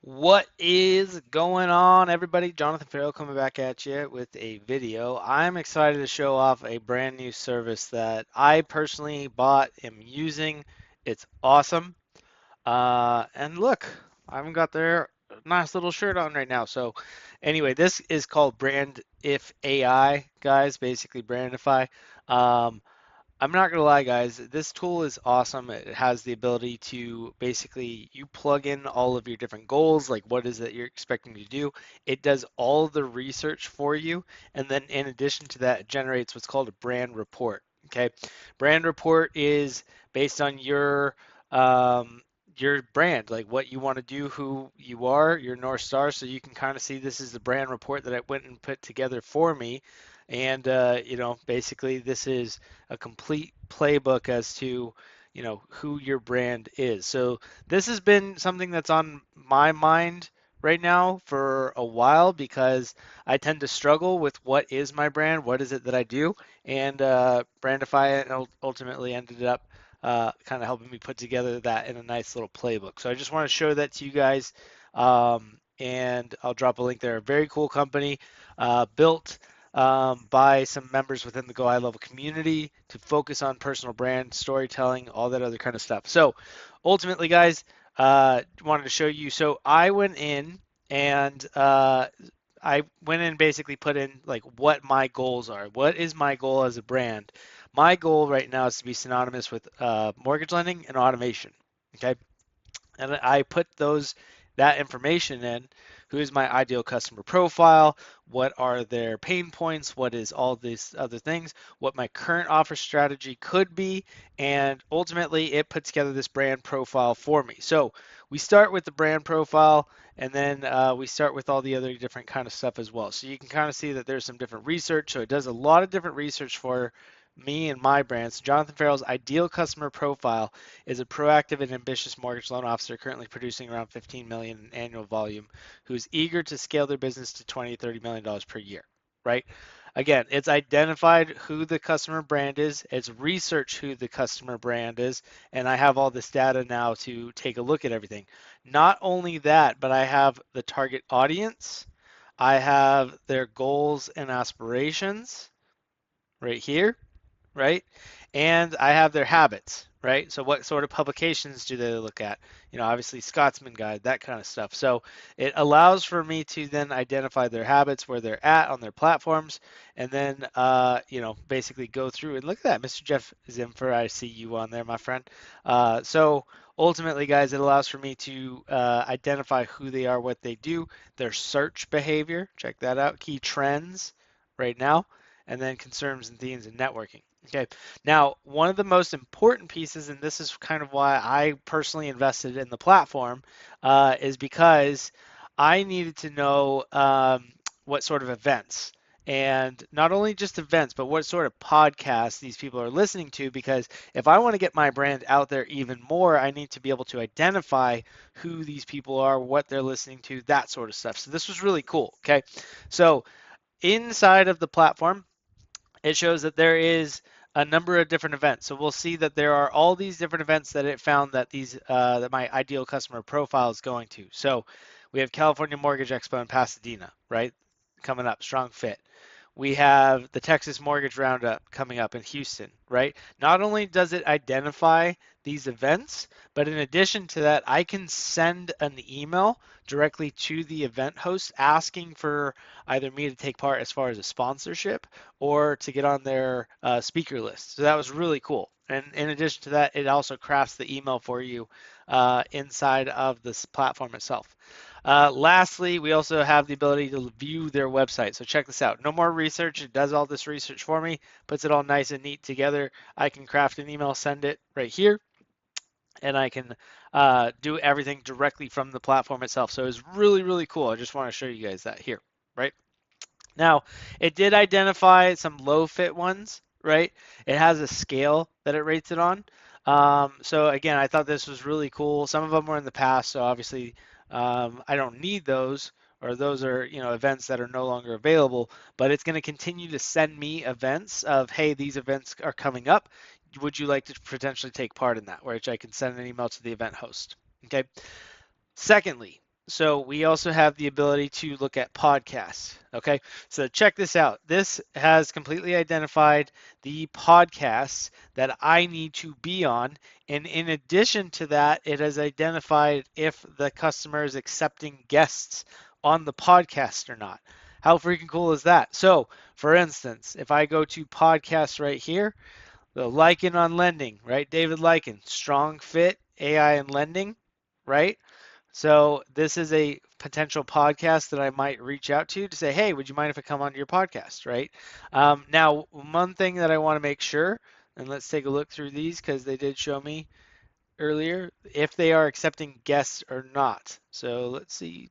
What is going on, everybody? Jonathan Ferrell coming back at you with a video. I'm excited to show off a brand new service that I personally bought, am using. It's awesome. And look, I haven't got their nice little shirt on right now. So, anyway, this is called Brandif.AI, guys. Basically, Brandify. Um, I'm not gonna lie, guys. This tool is awesome. It has the ability to basically you plug in all of your different goals, like what is that you're expecting to do. It does all the research for you, and then in addition to that, it generates what's called a brand report. Okay, brand report is based on um, your brand, like what you want to do, who you are, your North Star. So you can kind of see this is the brand report that I went and put together for me. And basically, this is a complete playbook as to who your brand is. So this has been something that's on my mind right now for a while because I tend to struggle with what is my brand, what is it that I do, and Brandify it ultimately ended up kind of helping me put together that in a nice little playbook. So I just want to show that to you guys, and I'll drop a link there. A very cool company, built by some members within the GoHighLevel community to focus on personal brand storytelling, all that other kind of stuff. So ultimately, guys, wanted to show you. So I went in and basically put in like what my goals are. What is my goal as a brand? My goal right now is to be synonymous with mortgage lending and automation. Okay, and I put that information in. Who is my ideal customer profile? What are their pain points? What is all these other things? What my current offer strategy could be, and ultimately it put together this brand profile for me. So we start with the brand profile, and then we start with all the other different kind of stuff as well. So you can kind of see that there's some different research. So it does a lot of different research for me and my brand. So Jonathan Farrell's ideal customer profile is a proactive and ambitious mortgage loan officer currently producing around 15 million in annual volume who is eager to scale their business to 20 to 30 million dollars per year, right? Again, it's identified who the customer brand is, it's researched who the customer brand is, and I have all this data now to take a look at everything. Not only that, but I have the target audience, I have their goals and aspirations right here, right? And I have their habits, right? So what sort of publications do they look at? Obviously Scotsman Guide, that kind of stuff. So it allows for me to then identify their habits, where they're at on their platforms, and then basically go through and look at that. Mr. Jeff Zimfer, I see you on there, my friend. So ultimately, guys, it allows for me to identify who they are, what they do, their search behavior. Check that out. Key trends right now, and then concerns and themes and networking. Okay. Now, one of the most important pieces, and this is kind of why I personally invested in the platform, is because I needed to know what sort of events, and not only just events, but what sort of podcasts these people are listening to. Because if I want to get my brand out there even more, I need to be able to identify who these people are, what they're listening to, that sort of stuff. So this was really cool. Okay. So inside of the platform, it shows that there is a number of different events. So we'll see that there are all these different events that it found that that my ideal customer profile is going to. So we have California Mortgage Expo in Pasadena, right? Coming up, strong fit. We have the Texas Mortgage Roundup coming up in Houston, right? Not only does it identify these events, but in addition to that, I can send an email directly to the event host asking for either me to take part as far as a sponsorship or to get on their speaker list. So that was really cool. And in addition to that, it also crafts the email for you inside of this platform itself. Lastly, we also have the ability to view their website. So check this out. No more research. It does all this research for me, puts it all nice and neat together. I can craft an email, send it right here, and I can do everything directly from the platform itself. So it's really, really cool. I just want to show you guys that here, right? Now, it did identify some low fit ones, right? It has a scale that it rates it on. So again, I thought this was really cool. Some of them were in the past, so obviously I don't need those, or those are events that are no longer available. But it's going to continue to send me events of, hey, these events are coming up. Would you like to potentially take part in that? Which I can send an email to the event host. Okay. Secondly, So we also have the ability to look at podcasts. Okay, so check this out. This has completely identified the podcasts that I need to be on. And in addition to that, it has identified if the customer is accepting guests on the podcast or not. How freaking cool is that? So, for instance, if I go to podcasts right here, the Lycan on lending, right? David Lycan, strong fit, AI and lending, right? So this is a potential podcast that I might reach out to say, hey, would you mind if I come onto your podcast, right? Now, one thing that I want to make sure, and let's take a look through these because they did show me earlier if they are accepting guests or not. So let's see.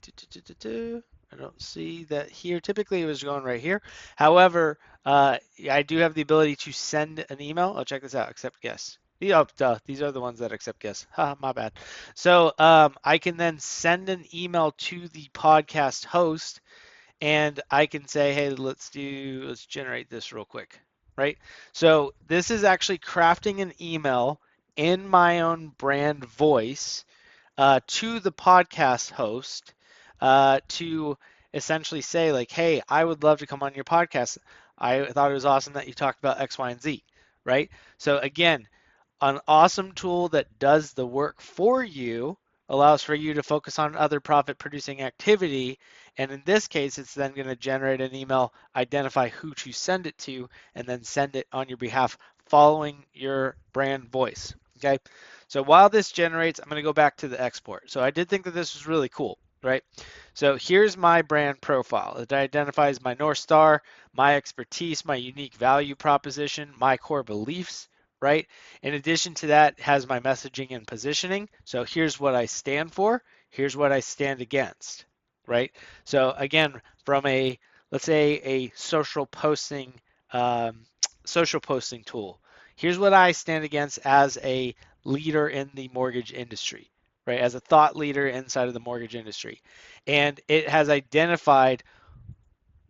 I don't see that here. Typically, it was going right here. However, I do have the ability to send an email. Oh, check this out. Accept guests. Oh, duh. These are the ones that accept guests. Ha, my bad. So I can then send an email to the podcast host and I can say, hey, let's generate this real quick, right? So this is actually crafting an email in my own brand voice to the podcast host to essentially say like, hey, I would love to come on your podcast. I thought it was awesome that you talked about X, Y, and Z, right? So again, an awesome tool that does the work for you, allows for you to focus on other profit producing activity. And in this case, it's then going to generate an email, identify who to send it to, and then send it on your behalf following your brand voice. Okay. So while this generates, I'm going to go back to the export. So I did think that this was really cool, right? So here's my brand profile. It identifies my North Star, my expertise, my unique value proposition, my core beliefs, right? In addition to that, it has my messaging and positioning. So here's what I stand for. Here's what I stand against, right? So again, from a, let's say a um, social posting tool. Here's what I stand against as a leader in the mortgage industry, right? As a thought leader inside of the mortgage industry. And it has identified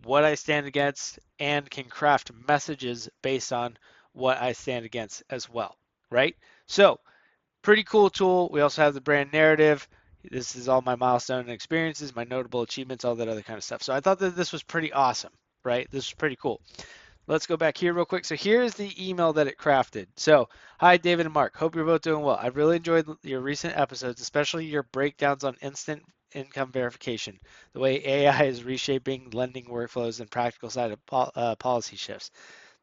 what I stand against and can craft messages based on what I stand against as well, right? So, pretty cool tool. We also have the brand narrative. This is all my milestone and experiences, my notable achievements, all that other kind of stuff. So I thought that this was pretty awesome, right? This is pretty cool. Let's go back here real quick. So here's the email that it crafted. So, hi, David and Mark. Hope you're both doing well. I've really enjoyed your recent episodes, especially your breakdowns on instant income verification, the way AI is reshaping lending workflows and practical side of policy shifts.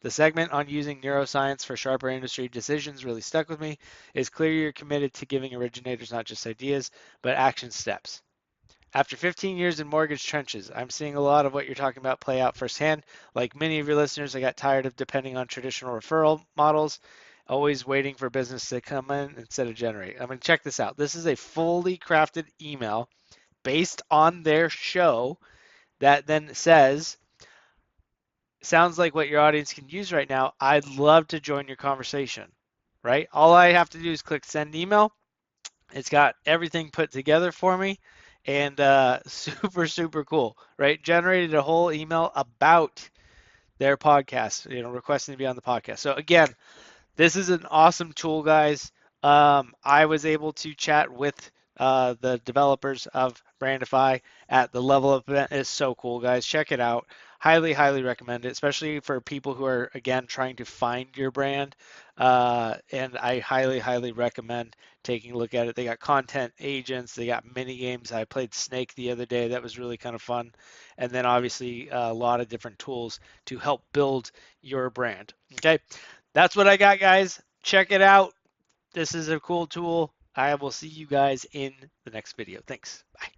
The segment on using neuroscience for sharper industry decisions really stuck with me. It's clear you're committed to giving originators not just ideas, but action steps. After 15 years in mortgage trenches, I'm seeing a lot of what you're talking about play out firsthand. Like many of your listeners, I got tired of depending on traditional referral models, always waiting for business to come in instead of generate. I'm going to check this out. This is a fully crafted email based on their show that then says, sounds like what your audience can use right now. I'd love to join your conversation, right? All I have to do is click send email. It's got everything put together for me and super, super cool, right? Generated a whole email about their podcast, requesting to be on the podcast. So again, this is an awesome tool, guys. I was able to chat with the developers of Brandif.AI at the level of event. It's so cool, guys. Check it out. Highly, highly recommend it, especially for people who are, again, trying to find your brand. And I highly, highly recommend taking a look at it. They got content agents, they got mini games. I played Snake the other day. That was really kind of fun. And then obviously a lot of different tools to help build your brand. Okay. That's what I got, guys. Check it out. This is a cool tool. I will see you guys in the next video. Thanks. Bye.